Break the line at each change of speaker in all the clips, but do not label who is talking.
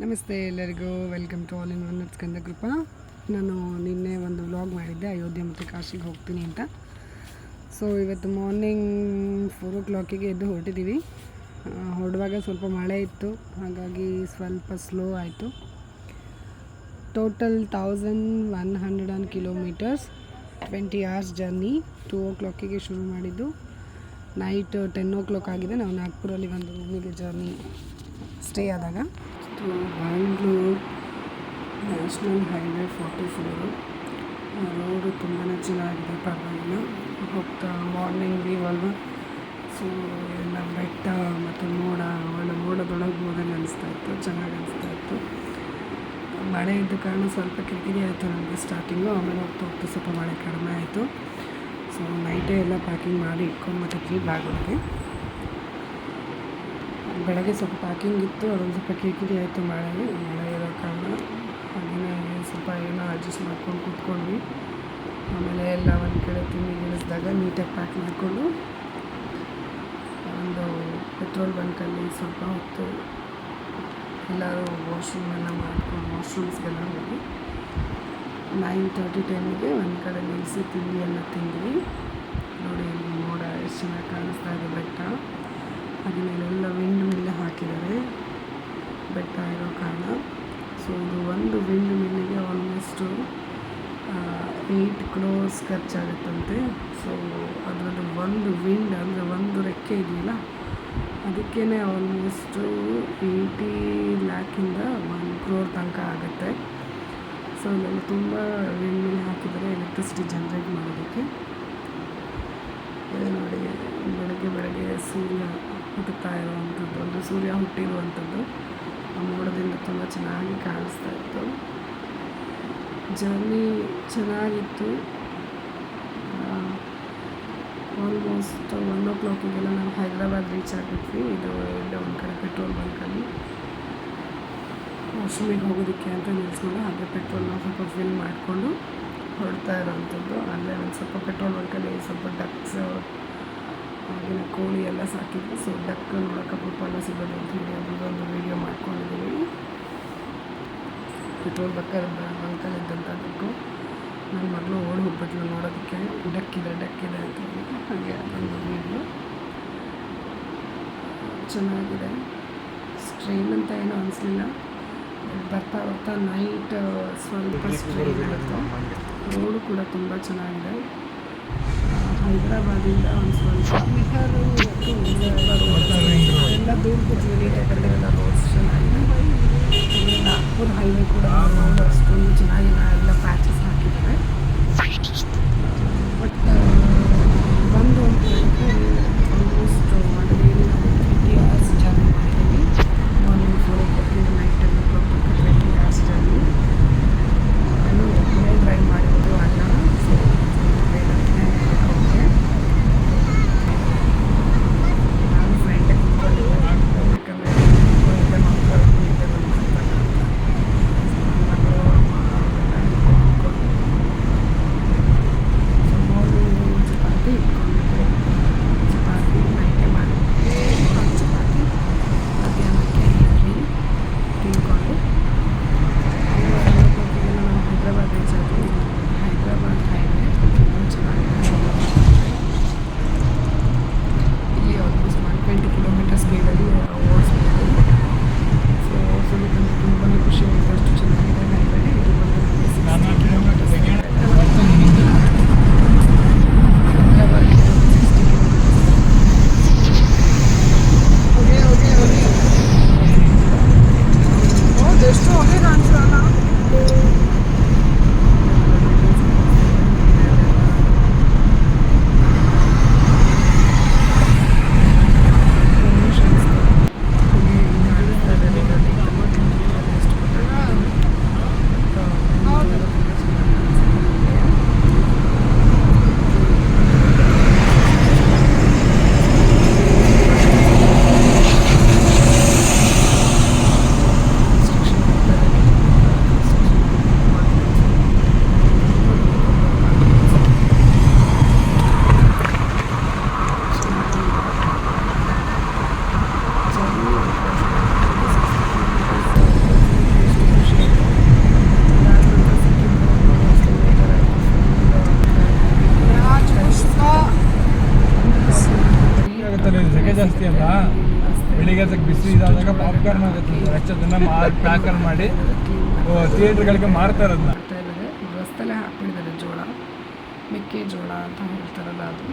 ನಮಸ್ತೆ ಎಲ್ಲರಿಗೂ, welcome to all in one with Skanda Krupa. ನಾನು ನಿನ್ನೆ ಒಂದು ವ್ಲಾಗ್ ಮಾಡಿದ್ದೆ ಅಯೋಧ್ಯೆ ಮತ್ತು ಕಾಶಿಗೆ ಹೋಗ್ತೀನಿ ಅಂತ. ಸೊ ಇವತ್ತು ಮಾರ್ನಿಂಗ್ 4 o'clock ಎದ್ದು ಹೊರಟಿದ್ದೀವಿ. ಹೊರಡುವಾಗ ಸ್ವಲ್ಪ ಮಳೆ ಇತ್ತು, ಹಾಗಾಗಿ ಸ್ವಲ್ಪ ಸ್ಲೋ ಆಯಿತು. Total 1100 kilometers, 20 hours journey. 2 o'clock ಶುರು ಮಾಡಿದ್ದು, ನೈಟ್ 10 o'clock ಆಗಿದೆ. ನಾವು ನಾಗ್ಪುರಲ್ಲಿ ಒಂದು ರೂಮಿಗೆ ಜರ್ನಿ ಸ್ಟೇ ಆದಾಗ. ಬ್ಯಾಂಗ್ಳೂರು ನ್ಯಾಷನಲ್ ಹೈವೇ 44 ರೋಡು ತುಂಬಾ ಚೆನ್ನಾಗಿದೆ, ಪರವಾಗಿಲ್ಲ. ಹೋಗ್ತಾ ಮಾರ್ನಿಂಗ್ ವ್ಯೂ ಅಲ್ವಾ, ಸೊ ಎಲ್ಲ ಬೆಟ್ಟ ಮತ್ತು ಮೋಡದೊಳಗೆ ಹೋದಂಗೆ ಅನಿಸ್ತಾ ಇತ್ತು, ಚೆನ್ನಾಗಿ ಅನಿಸ್ತಾ ಇತ್ತು. ಮಳೆ ಇದ್ದ ಕಾರಣ ಸ್ವಲ್ಪ ಕಿರಿಕಿರಿ ಆಯಿತು ನಮಗೆ ಸ್ಟಾರ್ಟಿಂಗು, ಆಮೇಲೆ ಹೋಗ್ತಾ ಸ್ವಲ್ಪ ಮಳೆ ಕಡಿಮೆ ಆಯಿತು. ಸೊ ನೈಟೇ ಎಲ್ಲ ಪ್ಯಾಕಿಂಗ್ ಮಾಡಿ ಇಟ್ಕೊಂಡ್ಬಿಟ್ಟಿದ್ವಿ ಬ್ಯಾಗೊಳಗೆ. ಬೆಳಗ್ಗೆ ಸ್ವಲ್ಪ ಪ್ಯಾಕಿಂಗ್ ಇತ್ತು, ಅದೊಂದು ಸ್ವಲ್ಪ ಕಿರಿಕಿರಿ ಆಯಿತು ಮಳೆ ಇರೋ ಕಾರಣ. ಹಾಗೆಯೇ ಸ್ವಲ್ಪ ಏನೋ ಅಡ್ಜಸ್ಟ್ ಮಾಡ್ಕೊಂಡು ಕೂತ್ಕೊಂಡ್ವಿ. ಆಮೇಲೆ ಎಲ್ಲ ಒಂದು ಕಡೆ ತಿಂಡಿಗಿಳಿಸಿದಾಗ ನೀಟಾಗಿ ಪ್ಯಾಕ್ ಮಾಡಿಕೊಂಡು ಒಂದು ಪೆಟ್ರೋಲ್ ಬಂಕಲ್ಲಿ ಸ್ವಲ್ಪ ಹೊತ್ತು ಎಲ್ಲರೂ ವಾಶ್ರೂಮೆಲ್ಲ ಮಾಡ್ಕೊಂಡು ವಾಶ್ರೂಮ್ಸ್ಗೆಲ್ಲ ಹೋಗಿ 9:30, 10 ಒಂದು ಕಡೆ ನಿಲ್ಲಿಸಿ ತಿಂಡಿಯನ್ನು ತಿಂದ್ವಿ. ನೋಡಿ ಇಲ್ಲಿ ಮೋಡ ಎಷ್ಟು ಚೆನ್ನಾಗಿ ಕಾಣಿಸ್ತಾ ಇದೆ, ಬೆಟ್ಟ. ಅದ್ರ ಮೇಲೆಲ್ಲ ವಿಂಡ್ ಮಿಲ್ ಹಾಕಿದ್ದಾರೆ ಬೆಟ್ಟ ಇರೋ ಕಾರಣ. ಸೊ ಇದು ಒಂದು ವಿಂಡ್ ಮಿಲ್ಲಿಗೆ ಆಲ್ಮೋಸ್ಟು 8 crores ಖರ್ಚಾಗುತ್ತಂತೆ. ಸೊ ಅದರದ್ದು ಒಂದು ವಿಂಡ್ ಅಂದರೆ ಒಂದು ರೆಕ್ಕೆ ಇದೆಯಲ್ಲ, ಅದಕ್ಕೇ ಆಲ್ಮೋಸ್ಟು 80 lakhದಿಂದ 1 crore ತನಕ ಆಗುತ್ತೆ. ಸೊ ಇಲ್ಲೆಲ್ಲ ತುಂಬ ವಿಂಡ್ ಮಿಲ್ ಹಾಕಿದ್ದಾರೆ ಎಲೆಕ್ಟ್ರಿಸಿಟಿ ಜನ್ರೇಟ್ ಮಾಡೋದಕ್ಕೆ. ನೋಡಿ ಬೆಳಗ್ಗೆ ಸೂರ್ಯ ಹುಟ್ಟುತ್ತಾ ಇರುವಂಥದ್ದು, ಒಂದು ಸೂರ್ಯ ಹುಟ್ಟಿರುವಂಥದ್ದು ಆ ಮೋಡದಿಂದ ತುಂಬ ಚೆನ್ನಾಗಿ ಕಾಣಿಸ್ತಾ ಇತ್ತು. ಜರ್ನಿ ಚೆನ್ನಾಗಿತ್ತು. ಆಲ್ಮೋಸ್ಟ್ 1 o'clock ನಾವು ಹೈದ್ರಾಬಾದ್ ರೀಚ್ ಆಗಿದ್ವಿ. ಇದು ಇಲ್ಲೇ ಒಂದು ಕಡೆ ಪೆಟ್ರೋಲ್ ಬಂಕಲ್ಲಿ ವಾಶ್ರೂಮಿಗೆ ಹೋಗೋದಕ್ಕೆ ಅಂತ ನಿಲ್ಲಿಸ್ಕೊಂಡು ಹಾಗೆ ಪೆಟ್ರೋಲ್ನ ಸ್ವಲ್ಪ ಫಿಲ್ ಮಾಡಿಕೊಂಡು ಹೊರಡ್ತಾ ಇರೋವಂಥದ್ದು. ಅಲ್ಲೇ ಒಂದು ಸ್ವಲ್ಪ ಪೆಟ್ರೋಲ್ ಬಂಕಲ್ಲಿ ಸ್ವಲ್ಪ ಡಕ್ಸ್ ಹಾಗೆಯೇ ಕೋಳಿ ಎಲ್ಲ ಸಾಕಿದ್ವಿ. ಸೊ ಡಕ್ ನೋಡೋಕೆ ಅಪರೂಪ ಎಲ್ಲ ಸಿಗೋದು ಅಂತ ಹೇಳಿ ಅದೊಂದು ವೀಡಿಯೋ ಮಾಡ್ಕೊಂಡಿದ್ದೀವಿ. ಪೆಟ್ರೋಲ್ ಬಂಕಲ್ಲಿದ್ದಂಥ ಡಕ್ಕು ನನ್ನ ಮಗಳು ಓಡಿ ಹೋಗ್ಬಿಟ್ಲು ನೋಡೋದಕ್ಕೆ, ಡಕ್ಕಿದೆ ಅಂತ ಹೇಳಿ. ಹಾಗೆ ಅದೊಂದು ವೀಡಿಯೋ ಚೆನ್ನಾಗಿದೆ. ಸ್ಟ್ರೈನ್ ಅಂತ ಏನೂ ಅನಿಸ್ಲಿಲ್ಲ. ಬರ್ತಾ ನೈಟ್ ಸ್ವಲ್ಪ ಸ್ಟ್ರೈನ್ ಆಯಿತು. ರೋಡು ಕೂಡ ತುಂಬ ಚೆನ್ನಾಗಿದೆ. ಹೈದ್ರಾಬಾದಿಂದ ಒಂದು ಸ್ವಲ್ಪ ಎಲ್ಲ ದೂರ ಕೂತ್ವಿ, ಎಲ್ಲ ರೋಡ್ಸ್ ಚೆನ್ನಾಗಿದೆ. ನಾಗ್ಪುರ್ ಹೈವೇ ಕೂಡ ರೋಡ್ ಅಷ್ಟೊಂದು ಚೆನ್ನಾಗಿಲ್ಲ, ಎಲ್ಲ ಪ್ಯಾಚಸ್ ಹಾಕಿದ್ದಾರೆ. ಬಟ್ ಬಂದು ಆಲ್ಮೋಸ್ಟ್ ಆಲ್ರೆಡಿ ನಾವು 20 hours ಜರ್ನಿ ಮಾಡಿದ್ದೀವಿ. Morning 4 o'clock night 10 o'clock 20 hours journey. ಒಬ್ಬನೇ ಡ್ರೈವ್ ಮಾಡಿರೋದು ಅಣ್ಣ. ಸೊ ಓಕೆ, ನಾನು ಫ್ರೆಂಡೇ ಕೂತ್ಕೊಂಡಿದ್ದೆ, ಯಾಕಂದರೆ ಮಕ್ಕಳು
ಇದಾದಾಗ ಪಾಪ್ಕಾರ್ನ್ ಆಗುತ್ತೆ ಅದನ್ನ ಪ್ಯಾಕರ್ ಮಾಡಿ ಥಿಯೇಟರ್ಗಳಿಗೆ ಮಾರ್ತಾರೆ ಅದನ್ನ.
ಮಾಡ್ತಾ ಇದ್ದಾರೆ, ರಸ್ತಲ್ಲೇ ಹಾಕ್ಬಿಟ್ಟಿದ್ದಾರೆ ಜೋಳ, ಮೆಕ್ಕೆಜೋಳ ಅಂತ ಹೇಳ್ತಾರಲ್ಲ ಅದು.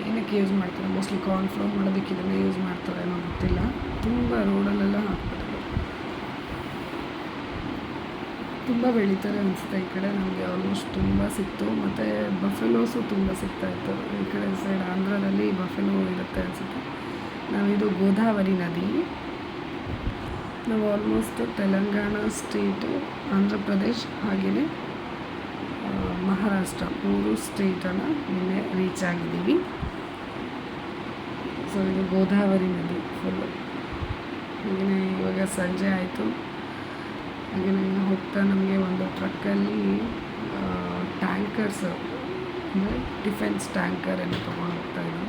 ಏನಕ್ಕೆ ಯೂಸ್ ಮಾಡ್ತಾರೆ, ಮೋಸ್ಟ್ಲಿ ಕಾರ್ನ್ಫ್ಲೋರ್ ಮಾಡೋದಕ್ಕೆ ಇದನ್ನೇ ಯೂಸ್ ಮಾಡ್ತಾರೆ ಅನ್ನೋ ಗೊತ್ತಿಲ್ಲ. ತುಂಬ ರೋಡಲ್ಲೆಲ್ಲ ಹಾಕ್ಬಿಟ್ಟಿದ್ದಾರೆ, ತುಂಬ ಬೆಳೀತಾರೆ ಅನಿಸುತ್ತೆ ಈ ಕಡೆ. ನಮಗೆ ಆಲ್ಮೋಸ್ಟ್ ತುಂಬ ಸಿಕ್ತು, ಮತ್ತು ಬಫೆಲೋಸು ತುಂಬ ಸಿಗ್ತಾಯಿತ್ತು ಈ ಕಡೆ ಸೈಡ್. ಆಂಧ್ರದಲ್ಲಿ ಬಫೆಲೋ ಇರುತ್ತೆ ಅನಿಸುತ್ತೆ. ನಾವಿದು ಗೋದಾವರಿ ನದಿ, ನಾವು ಆಲ್ಮೋಸ್ಟ್ ತೆಲಂಗಾಣ ಸ್ಟೇಟು, ಆಂಧ್ರ ಪ್ರದೇಶ್ ಹಾಗೆಯೇ ಮಹಾರಾಷ್ಟ್ರ 3 ಸ್ಟೇಟನ್ನು ನಿನ್ನೆ ರೀಚ್ ಆಗಿದ್ದೀವಿ. ಸೊ ಇದು ಗೋದಾವರಿ ನದಿ ಫುಲ್ಲು. ಹಾಗೆಯೇ ಇವಾಗ ಸಂಜೆ ಆಯಿತು. ಹಾಗೆಯೇ ಹೋಗ್ತಾ ನಮಗೆ ಒಂದು ಟ್ರಕ್ಕಲ್ಲಿ ಟ್ಯಾಂಕರ್ಸ್ ಅಂದರೆ ಡಿಫೆನ್ಸ್ ಟ್ಯಾಂಕರ್ ಎಲ್ಲ ತೊಗೊಂಡು ಹೋಗ್ತಾಯಿದ್ರು.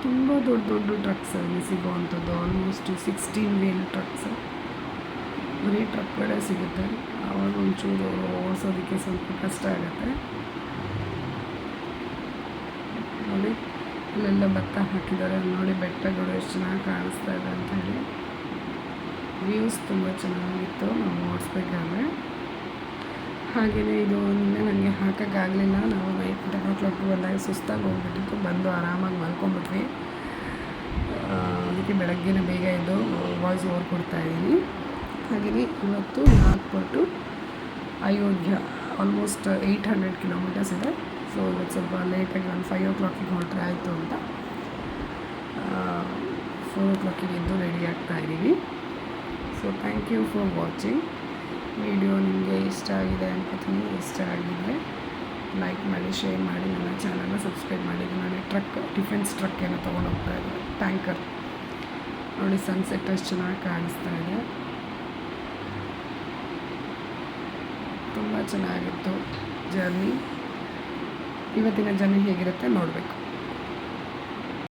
ತುಂಬ ದೊಡ್ಡ ದೊಡ್ಡ ಟ್ರಕ್ಸ್ ಅಲ್ಲಿ ಸಿಗೋವಂಥದ್ದು, ಆಲ್ಮೋಸ್ಟ್ 16 wheel ಟ್ರಕ್ಸ್. ಬರೀ ಟ್ರಕ್ಗಳೇ ಸಿಗುತ್ತೆ. ಆವಾಗ ಒಂಚೂರು ಓಡಿಸೋದಕ್ಕೆ ಸ್ವಲ್ಪ ಕಷ್ಟ ಆಗುತ್ತೆ. ನೋಡಿ ಅಲ್ಲೆಲ್ಲ ಭತ್ತ ಹಾಕಿದ್ದಾರೆ, ನೋಡಿ ಬೆಟ್ಟಗಳು ಎಷ್ಟು ಚೆನ್ನಾಗಿ ಕಾಣಿಸ್ತಾ ಇದೆ ಅಂತ ಹೇಳಿ. ವ್ಯೂಸ್ ತುಂಬ ಚೆನ್ನಾಗಿತ್ತು ನಾವು ಓಡಿಸ್ಬೇಕಾದ್ರೆ. ಹಾಗೆಯೇ ಇದು ನಿನ್ನೆ ನನಗೆ ಹಾಕೋಕ್ಕಾಗಲಿಲ್ಲ. ನಾವು ನೈಟ್ 10 o'clock ಬಂದಾಗ ಸುಸ್ತಾಗಿ ಹೋಗ್ಬಿಟ್ಟಿತ್ತು, ಬಂದು ಆರಾಮಾಗಿ ಮಲ್ಕೊಂಡ್ಬಿಟ್ವಿ. ಅದಕ್ಕೆ ಬೆಳಗ್ಗೆನೇ ಬೇಗ ಎದ್ದು ವಾಯ್ಸ್ ಓವರ್ ಕೊಡ್ತಾಯಿದ್ದೀನಿ. ಹಾಗೆಯೇ ಇವತ್ತು ನಾಗ್ಪುರ್ ಅಯೋಧ್ಯ ಆಲ್ಮೋಸ್ಟ್ 800 kilometers ಇದೆ. ಸೊ ಇವತ್ತು ಸ್ವಲ್ಪ ಲೇಟಾಗಿ ಒಂದು 5 o'clock ಹೊರಟ್ರೆ ಆಯಿತು ಅಂತ 4 o'clock ಎದ್ದು ರೆಡಿ ಆಗ್ತಾಯಿದ್ದೀವಿ. So thank you for watching. Video ನಿಮಗೆ ಇಷ್ಟ ಆಗಿದೆ ಅನ್ಕೋತೀನಿ. ಇಷ್ಟ ಆಗಿದ್ದರೆ ಲೈಕ್ ಮಾಡಿ, ಶೇರ್ ಮಾಡಿ, ನನ್ನ ಚಾನಲ್ನ ಸಬ್ಸ್ಕ್ರೈಬ್ ಮಾಡಿ. ನೋಡಿ ಟ್ರಕ್, ಡಿಫೆನ್ಸ್ ಟ್ರಕ್ ಏನೋ ತೊಗೊಂಡು ಹೋಗ್ತಾ ಇದೆ, ಟ್ಯಾಂಕರ್. ನೋಡಿ ಸನ್ಸೆಟ್ ಎಷ್ಟು ಚೆನ್ನಾಗಿ ಕಾಣಿಸ್ತಾ ಇದೆ. ತುಂಬ ಚೆನ್ನಾಗಿತ್ತು ಜರ್ನಿ. ಇವತ್ತಿನ ಜರ್ನಿ ಹೇಗಿರುತ್ತೆ ನೋಡಬೇಕು.